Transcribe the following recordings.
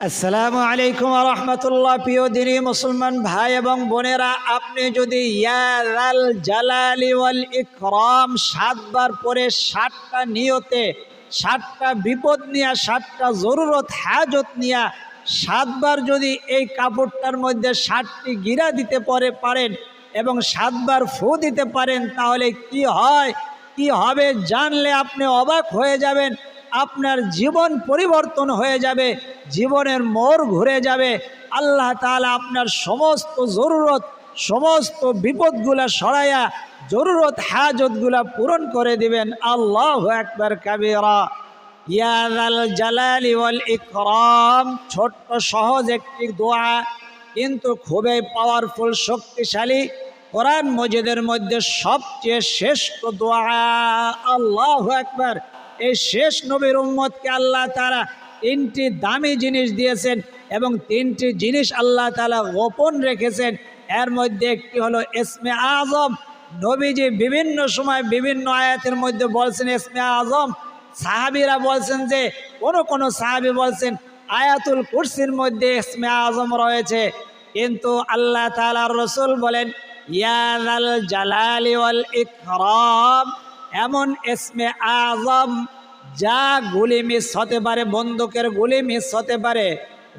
আসসালামু আলাইকুম ওয়া রাহমাতুল্লাহ। প্রিয় দিনী মুসলমান ভাই এবং বোনেরা, আপনি যদি ইয়া যাল জালালি ওয়াল ইকরাম 7 বার পরে 7টা নিয়তে 7টা বিপদ নিয়ে 7টা জরুরত হাজত নিয়ে 7 বার যদি এই কাপড়টার মধ্যে 7টি গিরা দিতে পারেন এবং 7 বার ফু দিতে পারেন, তাহলে কি হয় কি হবে জানলে আপনি অবাক হয়ে যাবেন। আপনার জীবন পরিবর্তন হয়ে যাবে, জীবনের মোড় ঘুরে যাবে। আল্লাহ তাআলা আপনার সমস্ত জরুরত, সমস্ত বিপদগুলা সরাইয়া জরুরত হাজতগুলা পূরণ করে দিবেন। আল্লাহু আকবার কাবীরা। ইয়া যাল জালালি ওয়াল ইকরাম ছোট্ট সহজ একটি দোয়া, কিন্তু খুবই পাওয়ারফুল, শক্তিশালী। কোরআন মজিদের মধ্যে সবচেয়ে শ্রেষ্ঠ দোয়া। আল্লাহু আকবার। এই শেষ নবীর উম্মতকে আল্লাহ তাআলা 3টি দামি জিনিস দিয়েছেন এবং 3টি জিনিস আল্লাহ তাআলা গোপন রেখেছেন। এর মধ্যে একটি হলো ইসমে আজম। নবীজি বিভিন্ন সময় বিভিন্ন আয়াতের মধ্যে বলছেন ইসমে আজম। সাহাবীরা বলছেন যে কোন সাহাবী বলছেন আয়াতুল কুরসির মধ্যে ইসমে আজম রয়েছে, কিন্তু আল্লাহ তাআলার রাসূল বলেন ইয়া যাল জালালি ওয়াল ইকরাম এমন ইসমে আজম যা গুলি মিস হতে পারে, বন্দুকের গুলি মিস হতে পারে,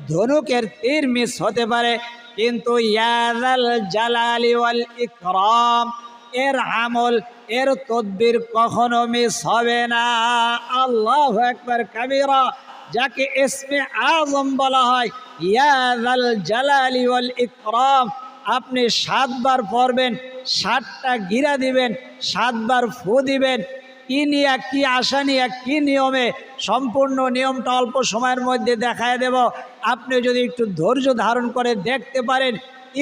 ধনুকের তীর মিস হতে পারে, কিন্তু ইয়া যাল জালালি ওয়াল ইকরাম এর আমল, এর তদবির কখনো মিস হবে না। আল্লাহু আকবার কাবীরা। যাকে ইসমে আজম বলা হয়, ইয়া যাল জালালি ওয়াল ইকরাম, আপনি 7 বার পড়বেন, 7টা গিরা দিবেন, 7 বার ফু দিবেন। কি নিয়ে, কি আশা নিয়ে, কি নিয়মে, সম্পূর্ণ নিয়মটা অল্প সময়ের মধ্যে দেখায় দেব। আপনি যদি একটু ধৈর্য ধারণ করে দেখতে পারেন,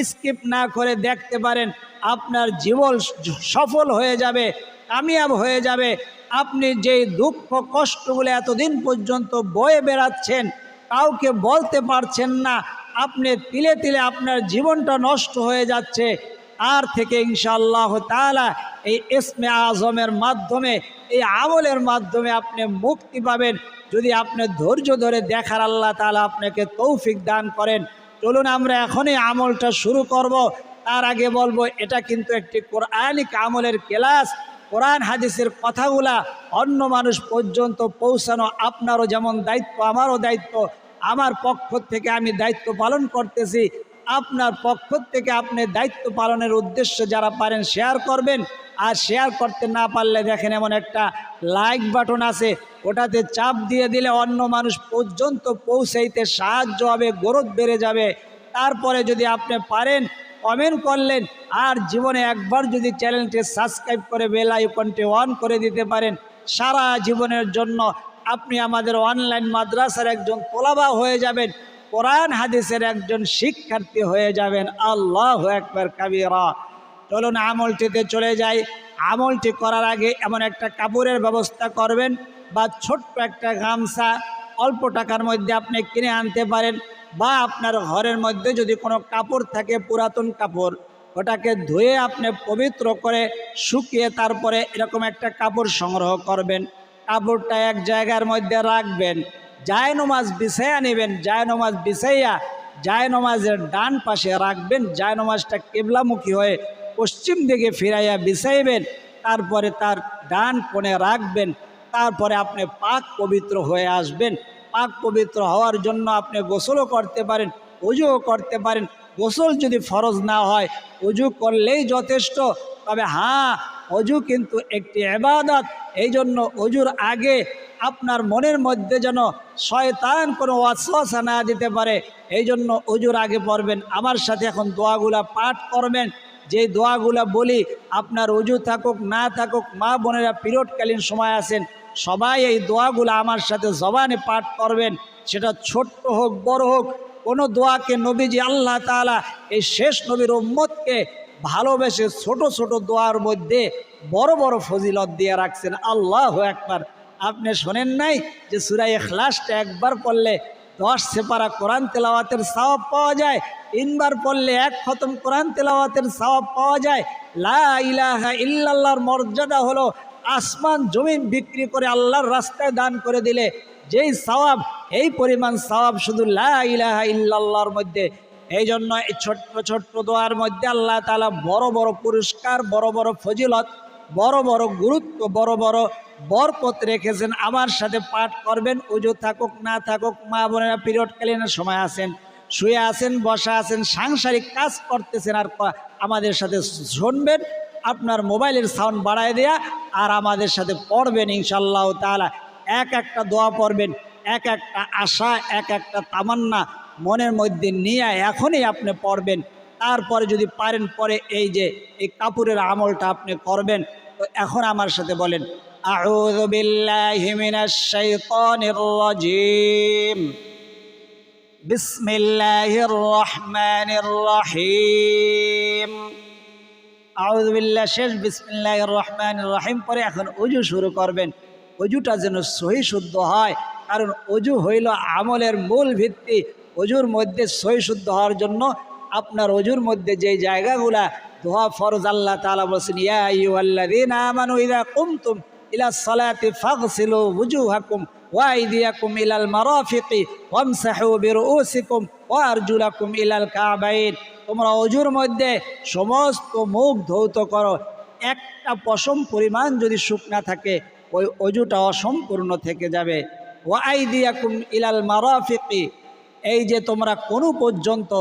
স্কিপ না করে দেখতে পারেন, আপনার জীবন সফল হয়ে যাবে, কামিয়াব হয়ে যাবে। আপনি যেই দুঃখ কষ্টগুলো এতদিন পর্যন্ত বয়ে বেড়াচ্ছেন, কাউকে বলতে পারছেন না, আপনি তিলে তিলে আপনার জীবনটা নষ্ট হয়ে যাচ্ছে, আর থেকে ইনশাআল্লাহ তাআলা এই ইসমে আজমের মাধ্যমে, এই আমলের মাধ্যমে আপনি মুক্তি পাবেন, যদি আপনি ধৈর্য ধরে দেখার আল্লাহ তাআলা আপনাকে তৌফিক দান করেন। চলুন আমরা এখনই আমলটা শুরু করব। তার আগে বলবো, এটা কিন্তু একটি কোরআনিক আমলের ক্লাস। কোরআন হাদিসের কথাগুলা অন্য মানুষ পর্যন্ত পৌঁছানো আপনারও যেমন দায়িত্ব, আমারও দায়িত্ব। আমার পক্ষ থেকে আমি দায়িত্ব পালন করতেছি, আপনার পক্ষ থেকে আপনি দায়িত্ব পালনের উদ্দেশ্যে যারা পারেন শেয়ার করবেন। আর শেয়ার করতে না পারলে দেখেন এমন একটা লাইক বাটন আছে, ওটাতে চাপ দিয়ে দিলে অন্য মানুষ পর্যন্ত পৌঁছাইতে সাহায্য হবে, গ্রোথ বেড়ে যাবে। তারপরে যদি আপনি পারেন কমেন্ট করলেন, আর জীবনে একবার যদি চ্যানেলটি সাবস্ক্রাইব করে বেল আইকনটি অন করে দিতে পারেন, সারা জীবনের জন্য আপনি আমাদের অনলাইন মাদ্রাসার একজন তোলাবা হয়ে যাবেন, কোরআন হাদিসের একজন শিক্ষার্থী হয়ে যাবেন। আল্লাহু আকবার কাবীরা। চলুন আমলটিতে চলে যাই। আমলটি করার আগে এমন একটা কাপড়ের ব্যবস্থা করবেন, বা ছোট্ট একটা গামছা অল্প টাকার মধ্যে আপনি কিনে আনতে পারেন, বা আপনার ঘরের মধ্যে যদি কোনো কাপড় থাকে, পুরাতন কাপড়, ওটাকে ধুয়ে আপনি পবিত্র করে শুকিয়ে তারপরে এরকম একটা কাপড় সংগ্রহ করবেন। কাপড়টা এক জায়গার মধ্যে রাখবেন, জায়নামাজ বিছাইয়া নেবেন, জায়নামাজ বিছাইয়া জায়নামাজের ডান পাশে রাখবেন, জায়নামাজটা কিবলামুখী হয়ে পশ্চিম দিকে ফিরাইয়া বিছাইবেন, তারপরে তার ডান কোণে রাখবেন। তারপরে আপনি পাক পবিত্র হয়ে আসবেন। পাক পবিত্র হওয়ার জন্য আপনি গোসলও করতে পারেন, ওযুও করতে পারেন। গোসল যদি ফরজ না হয়, ওযু করলেই যথেষ্ট। তবে হ্যাঁ, ওযু কিন্তু একটি ইবাদত, এই জন্য ওযুর আগে আপনার মনের মধ্যে যেন শয়তান কোনো ওয়াসওয়াসা না দিতে পারে, এই জন্য ওযুর আগে পড়বেন। আমার সাথে এখন দোয়াগুলা পাঠ করবেন। যে দোয়াগুলা বলি, আপনার ওযু থাকুক না থাকুক, মা বোনেরা পিরিয়ডকালীন সময় আছেন, সবাই এই দোয়াগুলো আমার সাথে জবানে পাঠ করবেন। সেটা ছোট্ট হোক বড় হোক, কোনো দোয়াকে নবীজি আল্লাহ তাআলা এই শেষ নবীর উম্মতকে ভালোবেসে ছোট ছোট দোয়ার মধ্যে বড় বড় ফজিলত দিয়ে রাখছেন। আল্লাহু আকবার। আপনি শোনেন নাই যে সূরা ইখলাসটা একবার পড়লে 10 সেপারা কোরআন তেলাওয়াতের সওয়াব পাওয়া যায়, 3 বার পড়লে 1 খতম কোরআন তেলাওয়াতের সওয়াব পাওয়া যায়। লা ইলাহা ইল্লাল্লাহর মর্যাদা হলো আসমান জমিন বিক্রি করে আল্লাহর রাস্তায় দান করে দিলে যেই সওয়াব, এই পরিমাণ সওয়াব শুধু লা ইলাহা ইল্লাল্লাহর মধ্যে। এই জন্য এই ছোট্ট ছোট্ট দোয়ার মধ্যে আল্লাহ তাআলা বড় বড় পুরস্কার, বড় বড় ফজিলত, বড় বড় গুরুত্ব, বড় বড় বরকত রেখেছেন। আমার সাথে পাঠ করবেন, ওযু থাকুক না থাকুক, মা বোনেরা পিরিয়ডকালীন সময় আছেন, শুয়ে আছেন, বসা আছেন, সাংসারিক কাজ করতেছেন, আর আমাদের সাথে শুনবেন, আপনার মোবাইলের সাউন্ড বাড়ায় দেয়া আর আমাদের সাথে পড়বেন ইনশাআল্লাহ তাআলা। এক একটা দোয়া পড়বেন, এক একটা আশা, এক একটা তামান্না মনের মধ্যে নিয়ে এখনই আপনি পড়বেন। তারপরে যদি পারেন পরে এই যে এই কাপড়ের আমলটা আপনি করবেন। তো এখন আমার সাথে বলেন, আউযু বিল্লাহি মিনাশ শাইতানির রাজীম, বিসমিল্লাহির রহমানির রহিম। আউযু বিল্লাহ শেষ, বিসমিল্লাহির রহমানির রহিম পরে এখন ওযু শুরু করবেন। ওযুটা যেন সহি শুদ্ধ হয়, কারণ ওযু হইল আমলের মূল ভিত্তি। ওযুর মধ্যে সহি শুদ্ধ হওয়ার জন্য আপনার ওযুর মধ্যে যে জায়গাগুলা দোয়া ফরজ, আল্লাহ তাআলা বলেছেন, ইয়া আইয়ুহাল্লাযীনা আমানু ইযা কুমতুম ইলাস সালাতি ফাগসিলু ওয়ুজুহাকুম ওয়া আইদিয়াকুম ইলাল মারাফিকি ওয়ামসাহু বিরুউসিকুম ওয়া আরজুলাকুম ইলাল কাবাইন। তোমরা ওযুর মধ্যে সমস্ত মুখ ধৌত করো। একটা পশম পরিমাণ যদি শুকনা থাকে ওই ওযুটা অসম্পূর্ণ থেকে যাবে। ওয়া আইদিয়াকুম ইলাল মারাফিকি, এই যে তোমরা কোনো পর্যন্ত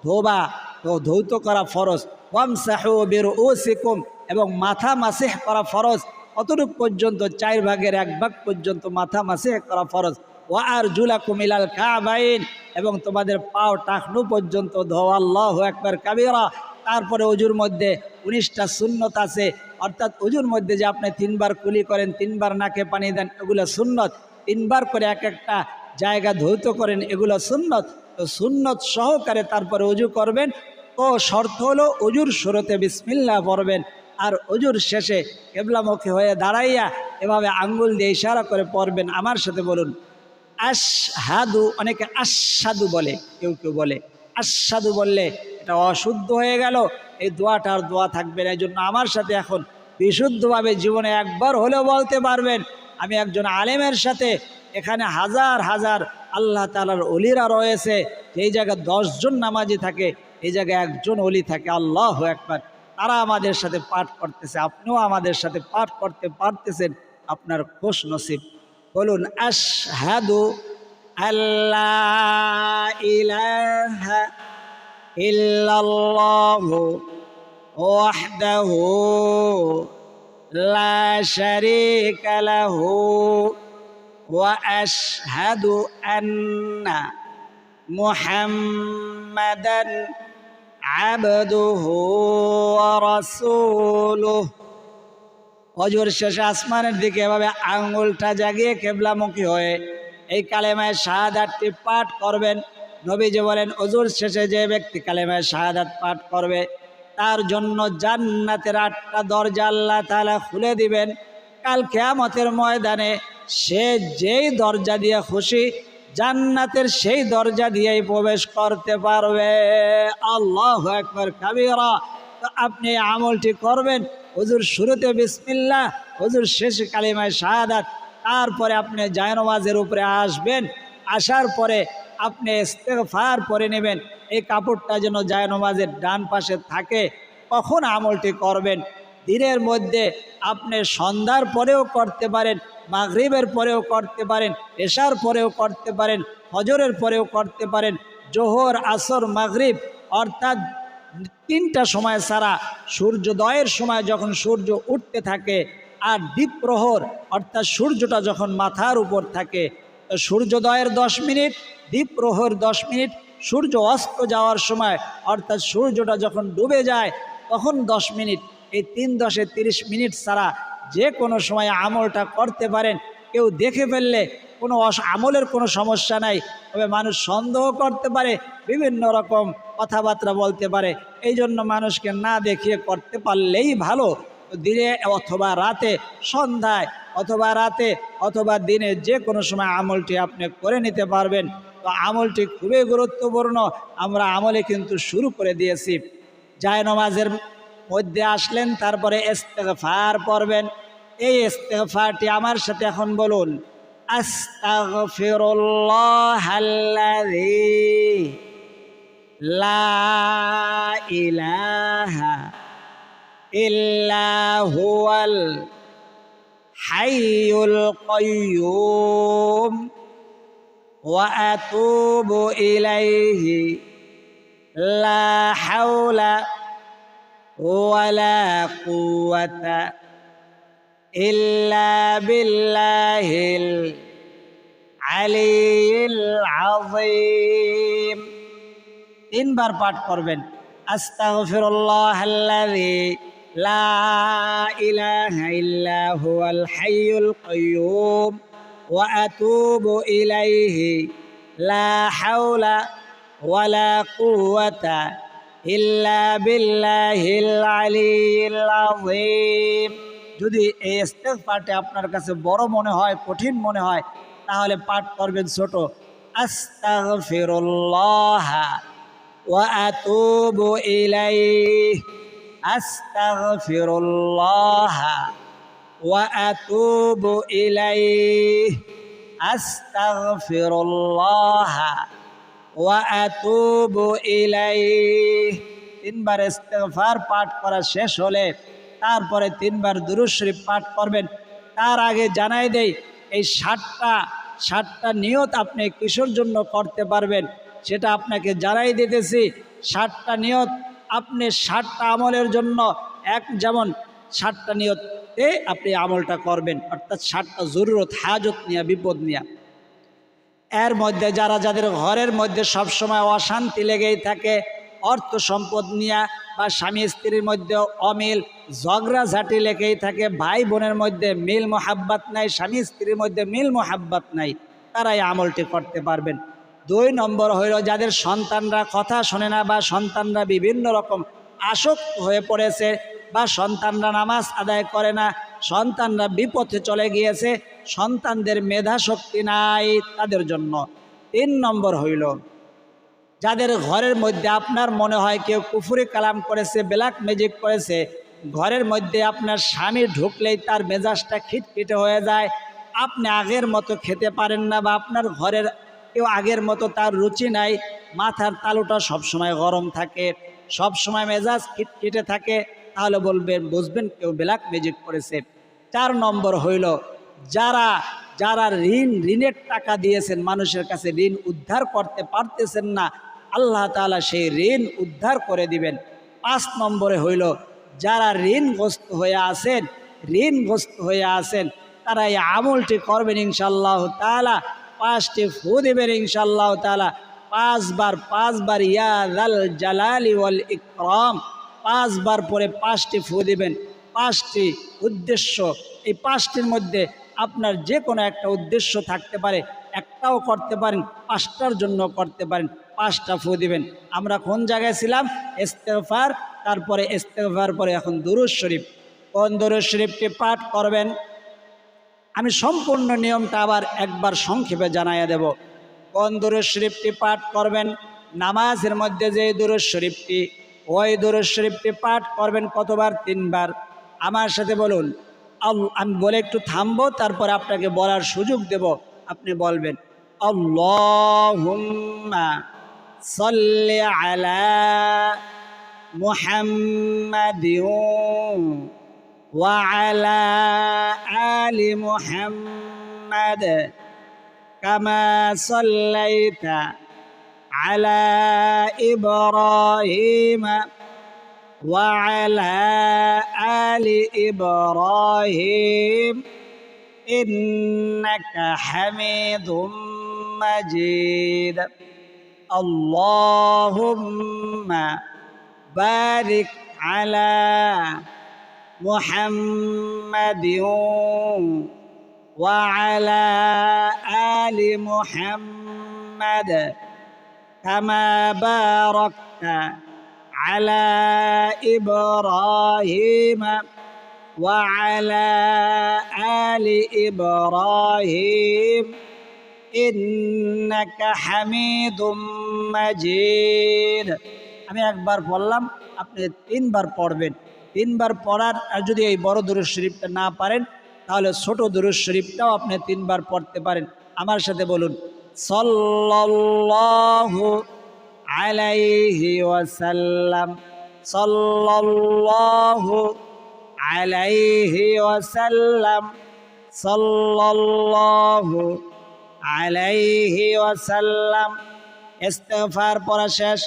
ধোবা, তো ধৌত করা ফরজ। ওয়ামসাহু বিরুউসিকুম, এবং মাথা মাসিহ করা ফরজ। কতটুকু পর্যন্ত? 4 ভাগের 1 ভাগ পর্যন্ত মাথা মাসিহ করা ফরজ। ওয়া আরজুলাকুম ইলাল কাবাইন, এবং তোমাদের পাও টাকনু পর্যন্ত ধোয়া। আল্লাহু আকবার কাবীরা। তারপরে ওযুর মধ্যে 19টা সুন্নত আছে, অর্থাৎ ওযুর মধ্যে যে আপনি 3 বার কুলি করেন, 3 বার নাকে পানি দেন, এগুলো সুন্নত। 3 বার করে এক একটা জায়গা ধৌত করেন, এগুলো সুন্নত। তো সুন্নত সহকারে তারপরে ওযু করবেন। তো শর্ত হলো ওযুর শুরুতে বিসমিল্লাহ পড়বেন, আর ওযুর শেষে কিবলামুখী হয়ে দাঁড়াইয়া এভাবে আঙ্গুল দিয়ে ইশারা করে পড়বেন। আমার সাথে বলুন, আশহাদু। অনেকে আশহাদু বলে, কেউ কেউ বলে আশহাদু। বললে এটা অশুদ্ধ হয়ে গেল, এই দোয়াটার দোয়া থাকবে না। এই জন্য আমার সাথে এখন বিশুদ্ধভাবে জীবনে একবার হলেও বলতে পারবেন। আমি একজন আলেমের সাথে, এখানে হাজার হাজার আল্লাহ তাআলার ওলিরা রয়েছে। এই জায়গায় 10 জন নামাজি থাকে, এই জায়গায় একজন ওলি থাকে। আল্লাহু আকবার। তারা আমাদের সাথে পাঠ করতেছে, আপনিও আমাদের সাথে পাঠ করতে পারতেছেন, আপনার খুশ নসিব। বলুন, আশহাদু আল্লা ইলাহা ইল্লাল্লাহু ওয়াহদাহু লা শারীকা লাহু ওয়া আশহাদু আন্না মুহাম্মাদান আবদুহু ওয়া রাসূলুহু। ওযুর শেষে আসমানের দিকে এভাবে আঙ্গুলটা জাগিয়ে কিবলামুখী হয়ে এই কালেমায়ে শাহাদাতটি পাঠ করবেন। নবীজি বলেন, ওযুর শেষে যে ব্যক্তি কালেমায়ে শাহাদাত পাঠ করবে তার জন্য জান্নাতের 8টা দরজা আল্লাহ তাআলা খুলে দিবেন। কাল কিয়ামতের ময়দানে সে যেই দরজা দিয়ে খুশি জান্নাতের সেই দরজা দিয়েই প্রবেশ করতে পারবে। আল্লাহু আকবার কাবীরা। তো আপনি আমলটি করবেন, ওযুর শুরুতে বিসমিল্লাহ, ওযুর শেষে কালিমায়ে শাহাদাত। তারপরে আপনি জায়নামাজের উপরে আসবেন, আসার পরে আপনি ইস্তেগফার পড়ে নেবেন। এই কাপড়টা যেন জায়নামাজের ডান পাশে থাকে। কখন আমলটি করবেন? দিনের মধ্যে আপনি সন্ধ্যার পরেও করতে পারেন, মাগরিবের পরেও করতে পারেন, এশার পরেও করতে পারেন, ফজরের পরেও করতে পারেন। জোহর, আসর, মাগরিব, অর্থাৎ 3টা সময় ছাড়া সূর্যোদয়ের সময় যখন সূর্য উঠতে থাকে, আর দ্বীপ্রহর অর্থাৎ সূর্যটা যখন মাথার উপর থাকে, তো সূর্যোদয়ের 10 মিনিট, দ্বীপ্রহর 10 মিনিট, সূর্য অস্ত যাওয়ার সময় অর্থাৎ সূর্যটা যখন ডুবে যায় তখন 10 মিনিট। এই 3 10 30 মিনিট ছাড়া যে কোনো সময় আমলটা করতে পারেন। কেউ দেখে ফেললে কোনো আমলের কোনো সমস্যা নাই, তবে মানুষ সন্দেহ করতে পারে, বিভিন্ন রকম কথাবার্তা বলতে পারে। এই জন্য মানুষকে না দেখিয়ে করতে পারলেই ভালো। দিনে অথবা রাতে, সন্ধ্যায় অথবা রাতে অথবা দিনে যে কোনো সময় আমলটি আপনি করে নিতে পারবেন। তো আমলটি খুবই গুরুত্বপূর্ণ। আমরা আমলে কিন্তু শুরু করে দিয়েছি। জায়নামাজের মধ্যে আসলেন, তারপরে ইস্তেগফার পড়বেন। এই ইস্তেগফারটি আমার সাথে এখন বলুন, আস্তাগফিরুল্লাহাল্লাযী লা ইলাহা ইল্লা হুয়াল হাইয়ুল কাইয়্যুম ওয়া আতুবু ইলাইহি লা হাওলা ওয়ালা কুওয়াতা ইল্লা বিল্লাহিল আলিয়্যিল আযীম। তিনবার পাঠ করবেন। আস্তাগফিরুল্লাহাল্লাযী লা ইলাহা ইল্লা হুয়াল হাইয়ুল কাইয়্যুম ওয়া আতুবু ইলাইহি লা হাওলা ওয়ালা কুওয়াতা ইল্লা বিল্লাহিল আলিয়্যিল আযীম। যদি এই ইস্তেগফারটি আপনার কাছে বড় মনে হয়, কঠিন মনে হয়, তাহলে পাঠ করবেন ছোট। আস্তাগফিরুল্লাহ ওয়া আতুবু ইলাইহি, আস্তাগফিরুল্লাহ ওয়া আতুবু ইলাইহি, আস্তাগফিরুল্লাহ ওয়া আতুবু ইলাইহি। তিনবার ইস্তেগফার পাঠ করা শেষ হলে তারপরে তিনবার দুরূদ শরীফ পাঠ করবেন। তার আগে জানাই দেই, এই ষাটটা নিয়ত আপনি কিসের জন্য করতে পারবেন সেটা আপনাকে জানাই দিতেছি। 60টা নিয়ত আপনি 60টা আমলের জন্য, যেমন 60টা নিয়তে আপনি আমলটা করবেন, অর্থাৎ 60টা জরুরত, হাজত নিয়া, বিপদ নিয়া। এর মধ্যে যাদের ঘরের মধ্যে সবসময় অশান্তি লেগেই থাকে, অর্থ সম্পদ নিয়া বা স্বামী স্ত্রীর মধ্যে অমিল ঝগড়াঝাটি লেগেই থাকে, ভাই বোনের মধ্যে মিল মোহাব্বত নাই, স্বামী স্ত্রীর মধ্যে মিল মোহাব্বত নাই, তারা এই আমলটি করতে পারবেন। 2 নম্বর হইল যাদের সন্তানরা কথা শোনে না বা সন্তানরা বিভিন্ন রকম আসক্ত হয়ে পড়েছে বা সন্তানরা নামাজ আদায় করে না, সন্তানরা বিপথে চলে গিয়েছে, সন্তানদের মেধা শক্তি নাই, তাদের জন্য। 3 নম্বর হইল যাদের ঘরের মধ্যে আপনার মনে হয় কেউ কুফরি কালাম করেছে, ব্ল্যাক ম্যাজিক করেছে, ঘরের মধ্যে আপনার স্বামী ঢুকলেই তার মেজাজটা খিটখিটে হয়ে যায়, আপনি আগের মতো খেতে পারেন না বা আপনার ঘরের কেউ আগের মতো তার রুচি নাই, মাথার তালুটা সবসময় গরম থাকে, সবসময় মেজাজ খিটখিটে থাকে, তাহলে বুঝবেন কেউ ব্ল্যাক ম্যাজিক করেছে। 4 নম্বর হইল যারা ঋণের টাকা দিয়েছেন, মানুষের কাছে ঋণ উদ্ধার করতে পারতেছেন না, আল্লাহ তাআলা সেই ঋণ উদ্ধার করে দিবেন। 5 নম্বরে হইল যারা ঋণগ্রস্ত হয়ে আছেন তারা এই আমলটি করবেন ইনশাআল্লাহ তাআলা। 5টি ফু দিবেন ইনশাআল্লাহ তাআলা। 5 বার ইয়া যাল জালালি ওয়াল ইকরাম, 5 বার পরে 5টি ফু দিবেন। 5টি উদ্দেশ্য, এই 5টির মধ্যে আপনার যে কোনো একটা উদ্দেশ্য থাকতে পারে, একটাও করতে পারেন, 5টার জন্য করতে পারেন, 5টা ফু দিবেন। আমরা কোন জায়গায় ছিলাম? ইস্তেগফার, তারপরে ইস্তেগফার পরে এখন দুরূদ শরীফ। কোন দুরূদ শরীফটি পাঠ করবেন আমি সম্পূর্ণ নিয়মটা আবার একবার সংক্ষেপে জানাইয়া দেব। কোন দুরূদ শরীফটি পাঠ করবেন? নামাজের মধ্যে যে দুরূদ শরীফটি, ওই দুরূদ শরীফটি পাঠ করবেন কতবার? 3 বার। আমার সাথে বলুন। আমি বলে একটু থামবো, তারপর আপনাকে বলার সুযোগ দেব, আপনি বলবেন আল্লাহুম্মা সাল্লি আলা মুহাম্মাদিন ওয়া আলা আলি মুহাম্মাদ কামা সাল্লাইতা আলা ইব্রাহিম وعلى آل إبراهيم إنك حميد مجيد اللهم بارك على محمد وعلى آل محمد كما باركت على إبراهيم وعلى آل إبراهيم إنك حميد مجيد। আমি একবার বললাম, আপনি 3 বার পড়বেন। 3 বার পড়ার আর যদি এই বড় দুরূদ শরীফটা না পারেন তাহলে ছোট দুরূদ শরীফটাও আপনি 3 বার পড়তে পারেন। আমার সাথে বলুন, সাল্লাল্লাহু আলাইহি ওয়াসাল্লাম, সাল্লাল্লাহু আলাইহি ওয়াসাল্লাম, সাল্লাল্লাহু আলাইহি ওয়াসাল্লাম। ইস্তিগফার পড়া শেষ,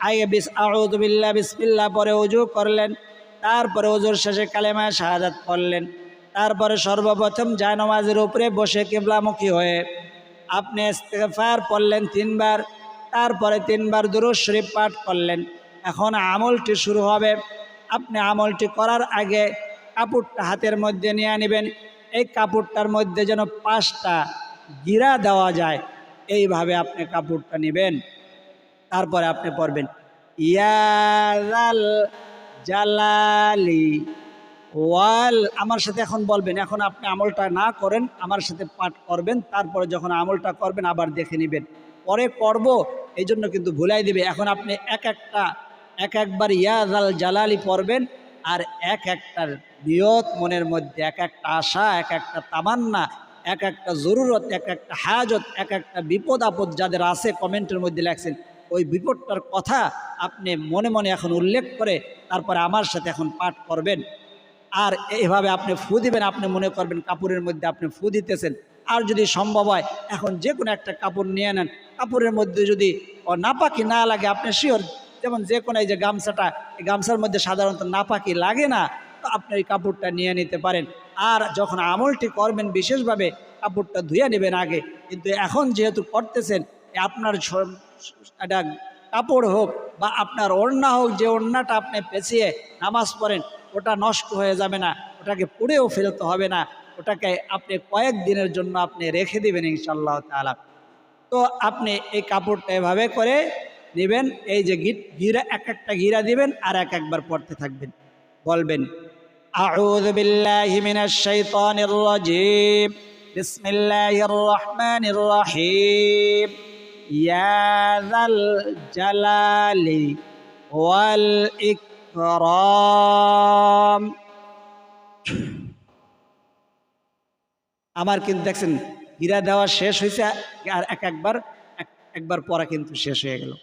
আগে আউযু বিল্লাহ বিসমিল্লাহ পরে ওযু করলেন, তারপরে ওযুর শেষে কালেমা শাহাদাত পড়লেন, তারপরে সর্বপ্রথম জায়নামাজের উপরে বসে কিবলামুখী হয়ে আপনি ইস্তিগফার পড়লেন 3 বার, তারপরে 3 বার দুরূদ শরীফ পাঠ করলেন। এখন আমলটি শুরু হবে। আপনি আমলটি করার আগে কাপড়টা হাতের মধ্যে নিয়ে নেবেন। এই কাপড়টার মধ্যে যেন 5টা গিরা দেওয়া যায়, এইভাবে আপনি কাপড়টা নেবেন। তারপরে আপনি পড়বেন, ইয়া যাল জালালি ওয়াল, আমার সাথে এখন বলবেন। এখন আপনি আমলটা না করেন, আমার সাথে পাঠ করবেন। তারপরে যখন আমলটা করবেন আবার দেখে নেবেন। পরে করব এই জন্য কিন্তু ভুলাই দিবে। এখন আপনি এক একবার ইয়া যাল জালালি পড়বেন, আর এক একটার নিয়ত মনের মধ্যে, এক একটা আশা, এক একটা তামান্না, এক একটা জরুরত, এক একটা হাজত, এক একটা বিপদ আপদ যাদের আছে কমেন্টের মধ্যে লেখছেন, ওই বিপদটার কথা আপনি মনে মনে এখন উল্লেখ করে তারপরে আমার সাথে এখন পাঠ করবেন। আর এইভাবে আপনি ফু দিবেন। আপনি মনে করবেন কাপড়ের মধ্যে আপনি ফু দিতেছেন। আর যদি সম্ভব হয় এখন যে কোনো একটা কাপড় নিয়ে নেন, কাপড়ের মধ্যে যদি নাপাকি না লাগে, আপনি শিওর, যেমন যে কোনো এই যে গামছাটা, এই গামছার মধ্যে সাধারণত নাপাকি লাগে না, তো আপনি এই কাপড়টা নিয়ে নিতে পারেন। আর যখন আমলটি করবেন বিশেষভাবে কাপড়টা ধুয়ে নেবেন আগে। কিন্তু এখন যেহেতু করতেছেন, আপনার একটা কাপড় হোক বা আপনার ওড়না হোক, যে ওড়নাটা আপনি পেঁচিয়ে নামাজ পড়েন ওটা নষ্ট হয়ে যাবে না, ওটাকে পুড়েও ফেলতে হবে না, ওটাকে আপনি কয়েকদিনের জন্য আপনি রেখে দিবেন ইনশাআল্লাহ তাআলা। তো আপনি এই কাপড়টা এভাবে করে নেবেন। এই যে গিরা, এক একটা গিরা দিবেন আর এক একবার পড়তে থাকবেন। বলবেন, আউযু বিল্লাহি মিনাশ শাইতানির রাজীম, বিসমিল্লাহির রহমানির রহিম, ইয়া যাল জালালি ওয়াল ইকরাম। আমার কিন্তু দেখছেন গিরা দেওয়া শেষ হয়েছে, আর একবার পড়া কিন্তু শেষ হয়ে গেল,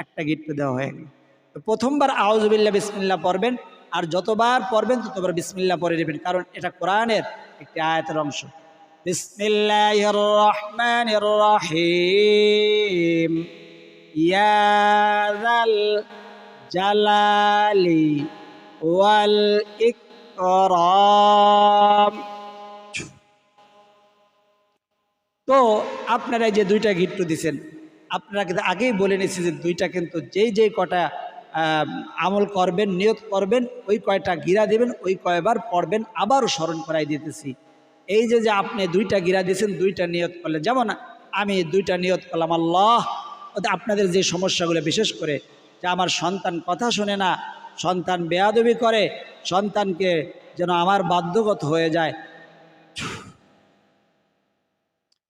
একটা গিট দেওয়া হয়ে গেল। তো প্রথমবার আউযু বিল্লাহ বিসমিল্লাহ পড়বেন, আর যতবার পড়বেন ততবার বিসমিল্লাহ পড়ে নেবেন, কারণ এটা কোরআনের একটি আয়াতের অংশ। বিসমিল্লাহির রহমানির রহিম, ইয়া যাল জালালি ওয়াল ইকরাম। তো আপনারা যে 2টা গিট্টু দিচ্ছেন, আপনারা কিন্তু আগেই বলে নিয়েছি যে 2টা কিন্তু যেই কটা আমল করবেন, নিয়ত করবেন, ওই কয়টা গিরা দিবেন, ওই কয়বার পড়বেন, আবারও স্মরণ করাই দিতেছি। এই যে আপনি 2টা গিরা দিয়েছেন, 2টা নিয়ত করলেন, যেমন আমি 2টা নিয়ত করলাম আল্লাহ, আপনাদের যে সমস্যাগুলো, বিশেষ করে যে আমার সন্তান কথা শোনে না, সন্তান বেয়াদবি করে, সন্তানকে যেন আমার বাধ্যগত হয়ে যায়,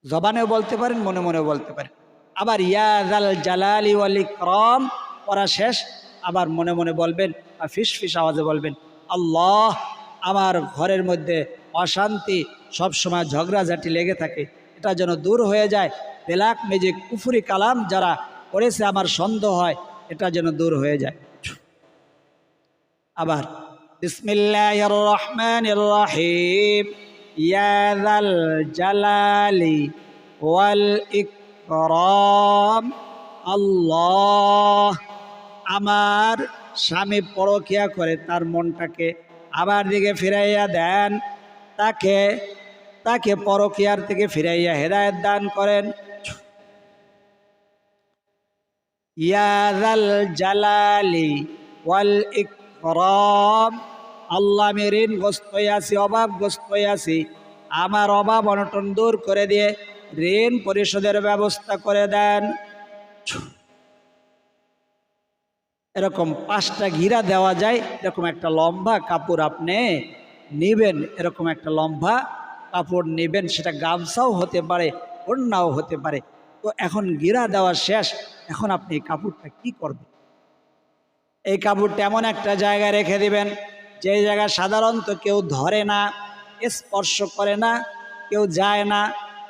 জবানেও বলতে পারেন, মনে মনেও বলতে পারেন। আবার ইয়া যাল জালালি ওয়াল ইকরাম পড়া শেষ, আবার মনে মনে বলবেন বা ফিস ফিস আওয়াজে বলবেন, আল্লাহ, আমার ঘরের মধ্যে অশান্তি, সবসময় ঝগড়াঝাটি লেগে থাকে, এটা যেন দূর হয়ে যায়। বেলাক মেজিক কুফরি কালাম যারা করেছে আমার সন্দেহ হয়, এটা যেন দূর হয়ে যায়। আবার বিসমিল্লাহির রহমানির রহিম, ইয়া যাল জালালি ওয়াল ইকরাম। আল্লাহ, আমার স্বামী পরকিয়া করে তার মনটাকে আমার দিকে ফিরাইয়া দেন, তাকে পরকিয়ার থেকে ফিরাইয়া হেদায়েত দান করেন। ইয়া যাল জালালি ওয়াল ইকরাম। আল্লাহ, আমি ঋণগ্রস্ত হয়ে আছি, অভাবগ্রস্ত হয়ে আছি, আমার অভাব অনটন দূর করে দিয়ে ঋণ পরিশোধের ব্যবস্থা করে দেন। এরকম 5টা ঘিরা দেওয়া যায়। এরকম একটা লম্বা কাপড় আপনি নেবেন, এরকম একটা লম্বা কাপড় নেবেন, সেটা গামছাও হতে পারে, ওড়নাও হতে পারে। তো এখন ঘিরা দেওয়া শেষ, এখন আপনি এই কাপড়টা কি করবেন? এই কাপড়টা এমন একটা জায়গায় রেখে দিবেন যে জায়গা সাধারণত কেউ ধরে না, স্পর্শ করে না, কেউ যায় না,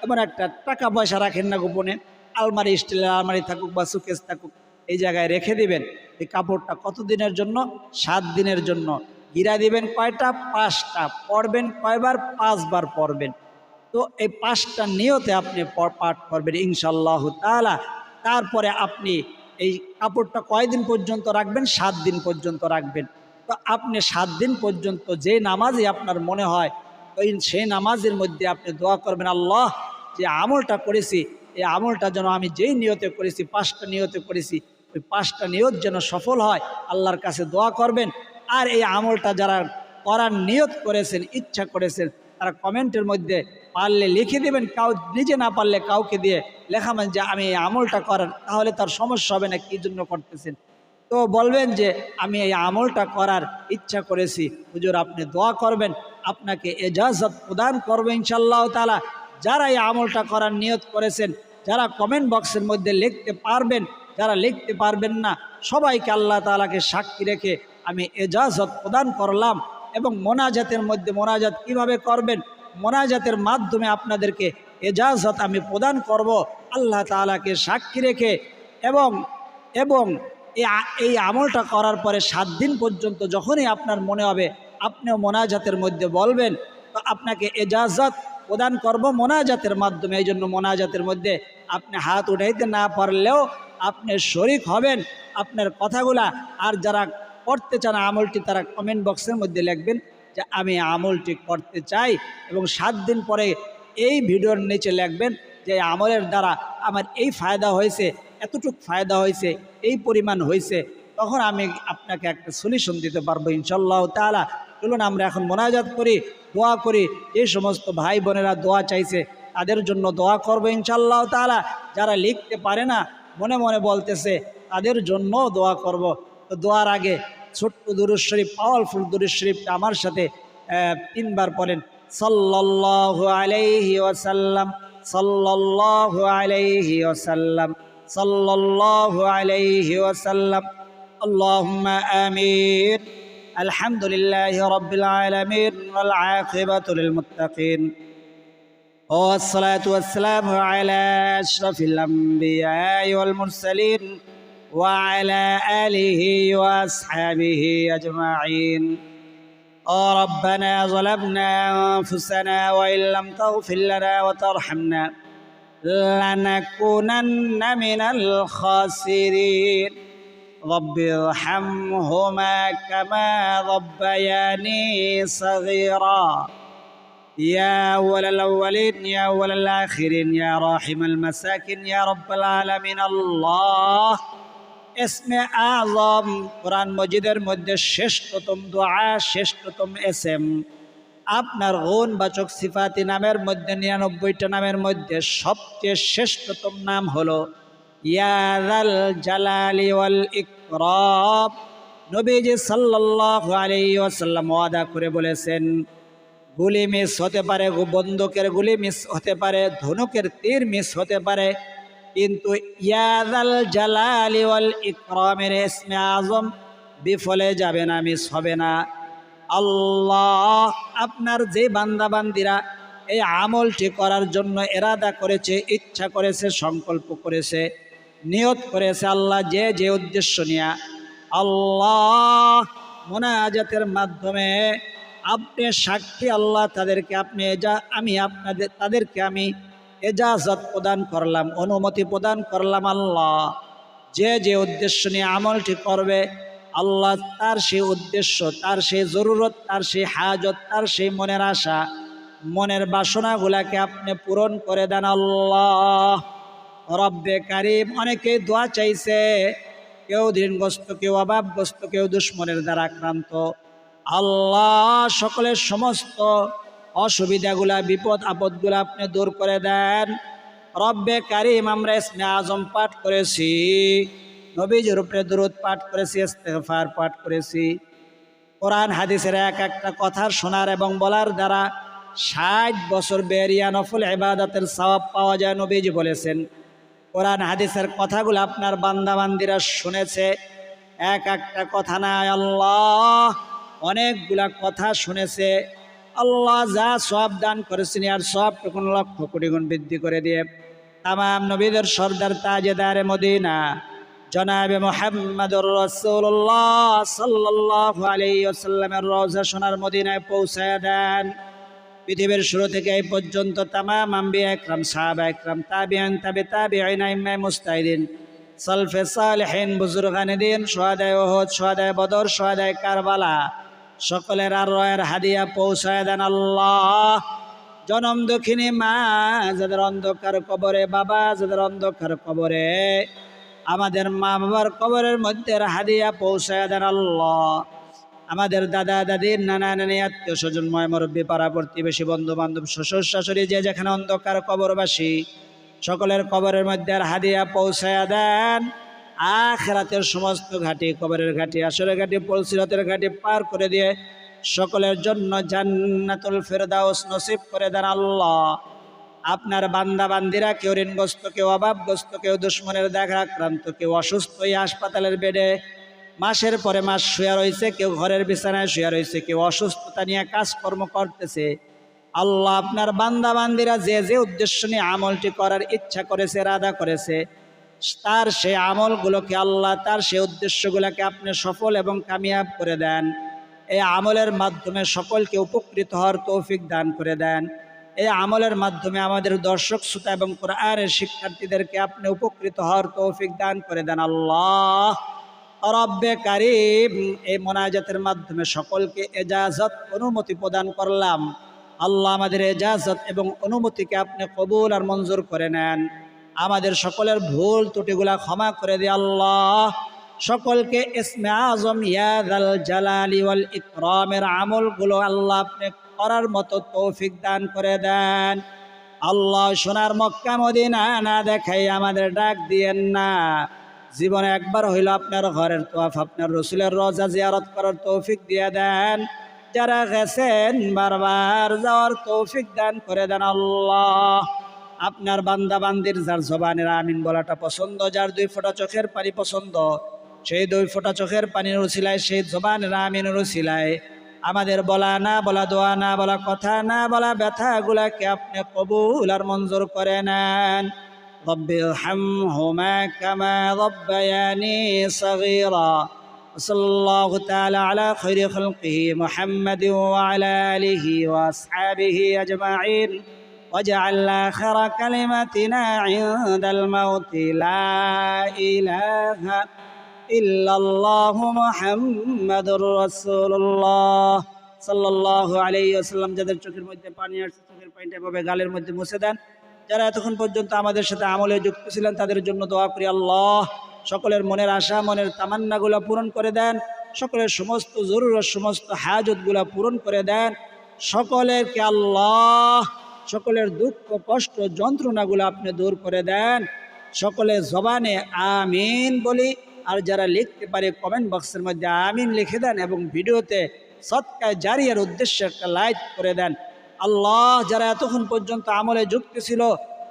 এমন একটা টাকা পয়সা রাখেন না গোপনে, আলমারি, স্টিলের আলমারি থাকুক বা সুকেস থাকুক, এই জায়গায় রেখে দিবেন। এই কাপড়টা কত দিনের জন্য? 7 দিনের জন্য। গিরা দিবেন কয়টা? 5টা। পড়বেন কয়বার? 5 বার পড়বেন। তো এই 5টা নিয়তে আপনি পাঠ করবেন ইনশাআল্লাহ তাআলা। তারপরে আপনি এই কাপড়টা কয়দিন পর্যন্ত রাখবেন? 7 দিন পর্যন্ত রাখবেন। তো আপনি 7 দিন পর্যন্ত যে নামাজই আপনার মনে হয় ওই সেই নামাজের মধ্যে আপনি দোয়া করবেন, আল্লাহ যে আমলটা করেছি এই আমলটা যেন আমি যেই নিয়তে করেছি, 5টা নিয়তে করেছি, ওই 5টা নিয়ত যেন সফল হয়, আল্লাহর কাছে দোয়া করবেন। আর এই আমলটা যারা করার নিয়ত করেছেন, ইচ্ছা করেছেন, তারা কমেন্টের মধ্যে পারলে লিখে দেবেন, কাউ নিজে না পারলে কাউকে দিয়ে লেখাবেন যে আমি এই আমলটা করার, তাহলে তার সমস্যা হবে না কী জন্য করতেছেন। তো বলবেন যে আমি এই আমলটা করার ইচ্ছা করেছি, হুজুর আপনি দোয়া করবেন, আপনাকে এজাজত প্রদান করবে ইনশাআল্লাহ তাআলা। যারা এই আমলটা করার নিয়ত করেছেন, যারা কমেন্ট বক্সের মধ্যে লিখতে পারবেন, যারা লিখতে পারবেন না, সবাইকে আল্লাহ তাআলাকে সাক্ষী রেখে আমি এজাজত প্রদান করলাম। এবং মোনাজাতের মধ্যে মোনাজাত কিভাবে করবেন, মোনাজাতের মাধ্যমে আপনাদেরকে এজাজত আমি প্রদান করব আল্লাহ তাআলাকে সাক্ষী রেখে। এবং এবং এই আমলটা করার পরে 7 দিন পর্যন্ত যখনই আপনার মনে হবে আপনিও মোনাজাতের মধ্যে বলবেন, তো আপনাকে এজাজত প্রদান করব মোনাজাতের মাধ্যমে। এই জন্য মোনাজাতের মধ্যে আপনি হাত উঠাইতে না পারলেও আপনি শরিক হবেন আপনার কথাগুলা। আর যারা করতে চান আমলটি, তারা কমেন্ট বক্সের মধ্যে লিখবেন যে আমি আমলটি করতে চাই, এবং 7 দিন পরে এই ভিডিওর নিচে লিখবেন যে আমলের দ্বারা আমার এই ফায়দা হয়েছে, এতটুকু ফায়দা হয়েছে, এই পরিমাণ হয়েছে, তখন আমি আপনাকে একটা সলিউশন দিতে পারবো ইনশাআল্লাহ তাআলা। চলুন আমরা এখন মোনাজাত করি, দোয়া করি। এই সমস্ত ভাই বোনেরা দোয়া চাইছে তাদের জন্য দোয়া করবো ইনশাআল্লাহ তাআলা। যারা লিখতে পারে না, মনে মনে বলতেছে, তাদের জন্য দোয়া করব। তো দোয়ার আগে ছোট্ট দুরূদ শরীফ, পাওয়ারফুল দুরূদ শরীফটা আমার সাথে 3 বার পড়েন। সাল্লাল্লাহু আলাইহি ওয়াসাল্লাম, সাল্লাল্লাহু আলাইহি ওয়াসাল্লাম, সাল্লাল্লাহু আলাইহি ওয়াসাল্লাম। আল্লাহুম্মা আমিন। আলহামদুলিল্লাহি রাব্বিল আলামিন ওয়াল আকিবাতু লিল মুত্তাকিন। والصلاة والسلام على أشرف الأنبياء والمرسلين وعلى آله وأصحابه أجمعين. ربنا ظلمنا أنفسنا وإن لم تغفر لنا وترحمنا لنكونن من الخاسرين. رب ارحمهما كما ربياني صغيرا. يا أول الأولين يا أول الآخرين يا راحم المساكين يا رب العالمين. الله اسمে আযম কোরআন মজিদের মধ্যে শ্রেষ্ঠতম দোয়া, শ্রেষ্ঠতম এসএম। আপনার গুণবাচক সিফাতি নামের মধ্যে 99টা নামের মধ্যে সবচেয়ে শ্রেষ্ঠতম নাম হলো ইয়া যাল জালালি ওয়াল ইকরাম। নবীজি সাল্লাল্লাহু আলাইহি ওয়াসাল্লাম ওয়াদা করে বলেছেন, গুলি মিস হতে পারে, বন্দুকের গুলি মিস হতে পারে, ধনুকের তীর মিস হতে পারে, কিন্তু ইয়া যাল জালালি ওয়াল ইকরামের ইসমে আযম বিফলে যাবে না, মিস হবে না। আল্লাহ আপনার যে বান্দা বান্দিরা এই আমলটি করার জন্য এরাদা করেছে, ইচ্ছা করেছে, সংকল্প করেছে, নিয়ত করেছে, আল্লাহ যে যে উদ্দেশ্য নিয়ে আল্লাহ মোনাজাতের মাধ্যমে আপনি সাক্ষী, আল্লাহ তাদেরকে আপনি তাদেরকে আমি এজাজত প্রদান করলাম, অনুমতি প্রদান করলাম। আল্লাহ যে যে উদ্দেশ্য নিয়ে আমলটি করবে, আল্লাহ তার সেই উদ্দেশ্য, তার সেই জরুরত, তার সেই হাজত, তার সেই মনের আশা, মনের বাসনাগুলাকে আপনি পূরণ করে দেন আল্লাহ। রব্বে কারিম, অনেকে দোয়া চাইছে, কেউ ঋণগ্রস্ত, কেউ অভাবগ্রস্ত, কেউ দুশ্মনের দ্বারা আক্রান্ত। আল্লাহ সকলের সমস্ত অসুবিধাগুলা, বিপদ আপদগুলা আপনি দূর করে দেন। রব্বে কারিম, আমরা ইসমে আযম পাঠ করেছি, নবীজির উপরে দরুদ পাঠ করেছি, ইস্তেগফার পাঠ করেছি। কোরআন হাদিসের এক একটা কথা শোনার এবং বলার দ্বারা 60 বছর বেরিয়া নফল ইবাদতের সওয়াব পাওয়া যায়, নবীজি বলেছেন। কোরআন হাদিসের কথাগুলো আপনার বান্দাবান্দিরা শুনেছে, এক একটা কথা না, আল্লাহ অনেকগুলা কথা শুনেছে। আল্লাহ যা সব দান করেছেন আর সবটুকুন লক্ষ কোটি গুণ বৃদ্ধি করে দিয়ে তামাম নবীদের সর্দার তাজেদারে মদিনা জনাবে মুহাম্মদুর রাসূলুল্লাহ সাল্লাল্লাহু আলাইহি ওয়াসাল্লামের রওজা সোনার মদিনায় পৌঁছায় দেন। পৃথিবীর শুরু থেকে এই পর্যন্ত তামাম আম্বিয়া ইকরাম, সাহাবা ইকরাম, তাবিঈন, তাবিঈন, আইম্মায়ে মুজতাহিদিন, সালফে সালেহিন, বুজুর্গানে দিন, শুহাদায়ে উহুদ, শুহাদায়ে বদর, শুহাদায়ে কারবালা সকলের আর রয়ের হাদিয়া পৌঁছায় দেন আল্লাহ। জনম দক্ষিণী মা যাদের অন্ধকার কবরে, বাবা যাদের অন্ধকার কবরে, আমাদের মা বাবার কবরের মধ্যে হাদিয়া পৌঁছায় দেন আল্লাহ। আমাদের দাদা দাদির, নানা নানি, আত্মীয় স্বজন, ময় মুরব্বী, পাড়া প্রতিবেশী, বন্ধু বান্ধব, শ্বশুর শাশুড়ি, যে যেখানে অন্ধকার কবরবাসী সকলের কবরের মধ্যে হাদিয়া পৌঁছায়া দেন। আখিরাতের সমস্ত ঘাটি, কবরের ঘাটি, আসরের ঘাটি, পুলসিরাতের ঘাটি পার করে দিয়ে সকলের জন্য জান্নাতুল ফেরদাউস নসিব করে দেন আল্লাহ। আপনার বান্দা বান্দিরা কেউ ঋণগ্রস্ত, কেউ অভাবগ্রস্ত, কেউ দুশ্মনের দেখা আক্রান্ত, কেউ অসুস্থ, এই হাসপাতালের বেডে মাসের পরে মাস শুয়ে রয়েছে, কেউ ঘরের বিছানায় শুয়ে রয়েছে, কেউ অসুস্থতা নিয়ে কাজকর্ম করতেছে। আল্লাহ আপনার বান্দা বান্দিরা যে যে উদ্দেশ্য নিয়ে আমলটি করার ইচ্ছা করেছে, ইরাদা করেছে, তার সেই আমলগুলোকে আল্লাহ, তার সেই উদ্দেশ্যগুলোকে আপনি সফল এবং কামিয়াব করে দেন। এই আমলের মাধ্যমে সকলকে উপকৃত হওয়ার তৌফিক দান করে দেন। এই আমলের মাধ্যমে আমাদের দর্শক শ্রোতা এবং কোরআনের শিক্ষার্থীদেরকে আপনি উপকৃত হওয়ার তৌফিক দান করে দেন আল্লাহ। রব্বে কারীম, এই মোনাজাতের মাধ্যমে সকলকে এজাজত, অনুমতি প্রদান করলাম। আল্লাহ আমাদের এজাজত এবং অনুমতিকে আপনি কবুল আর মঞ্জুর করে নেন। আমাদের সকলের ভুল ত্রুটিগুলা ক্ষমা করে দিয়ে আল্লাহ সকলকে ইসমে আজম ইয়া যাল জালালি ওয়াল ইকরামের আমলগুলো আল্লাহ আপনি করার মতো তৌফিক দান করে দেন আল্লাহ। সোনার মক্কা মদিনা না দেখাই আমাদের ডাক দিয়েন না। জীবনে একবার হইল আপনার ঘরের তোয়াফ, আপনার রসুলের রওজা জিয়ারত করার তৌফিক দিয়ে দেন। যারা গেছেন বারবার যাওয়ার তৌফিক দান করে দেন আল্লাহ। আপনার বান্দা বান্দির যার জবানের আমিন বলাটা পছন্দ, যার 2 ফোঁটা চোখের পানি পছন্দ, সেই 2 ফোঁটা চোখের পানির উছিলায়, সেই জবানের আমিনের উছিলায় আমাদের বলা না বলা, দোয়া না বলা, কথা না বলা ব্যথাগুলাকে আপনি কবুল আর মঞ্জুর করে নেন। রব্বি ইরহামহুমা কামা রাব্বায়ানি সগীরা। সাল্লাল্লাহু তাআলা আলা খায়রি খালকিহি মুহাম্মাদিন ওয়া আলা আলিহি ওয়া আসহাবিহি আজমাইন। واجعل آخر كلمتنا عند الموت لا إله إلا الله محمد رسول الله صلى الله عليه وسلم। যাদের চোখের মধ্যে পানি আসছে, চোখের পানিটা এভাবে গালের মধ্যে মুছে দেন। যারা এতক্ষণ পর্যন্ত আমাদের সাথে আমলে যুক্ত ছিলেন তাদের জন্য দোয়া করি আল্লাহ সকলের মনের আশা, মনের তামান্নাগুলো পূরণ করে দেন। সকলের সমস্ত জরুরত, সমস্ত হাজতগুলো পূরণ করে দেন। সকলেরকে আল্লাহ সকলের দুঃখ কষ্ট যন্ত্রণাগুলো আপনি দূর করে দেন। সকলের জবানে আমিন বলি, আর যারা লিখতে পারে কমেন্ট বক্সের মধ্যে আমিন লিখে দেন এবং ভিডিওতে সদকায়ে জারিয়ার উদ্দেশ্যে একটা লাইক করে দেন আল্লাহ। যারা এতক্ষণ পর্যন্ত আমলে যুক্ত ছিল,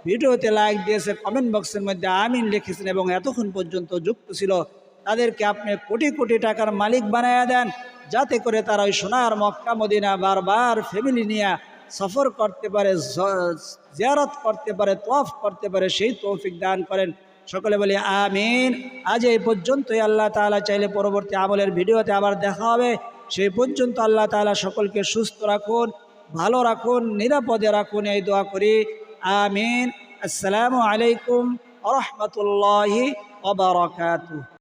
ভিডিওতে লাইক দিয়েছে, কমেন্ট বক্সের মধ্যে আমিন লিখেছেন এবং এতক্ষণ পর্যন্ত যুক্ত ছিল, তাদেরকে আপনি কোটি কোটি টাকার মালিক বানায়া দেন, যাতে করে তারা ওই সোনার মক্কা মদিনা বারবার ফ্যামিলি নিয়ে সফর করতে পারে, জিয়ারত করতে পারে, তওয়াফ করতে পারে, সেই তৌফিক দান করেন। সকলে বলি আমিন। আজ এই পর্যন্তই। আল্লাহ তাআলা চাইলে পরবর্তী আমলের ভিডিওতে আবার দেখা হবে। সেই পর্যন্ত আল্লাহ তাআলা সকলকে সুস্থ রাখুন, ভালো রাখুন, নিরাপদে রাখুন, এই দোয়া করি আমিন। আসসালামু আলাইকুম ওয়া রাহমাতুল্লাহি ওয়া বারাকাতুহু।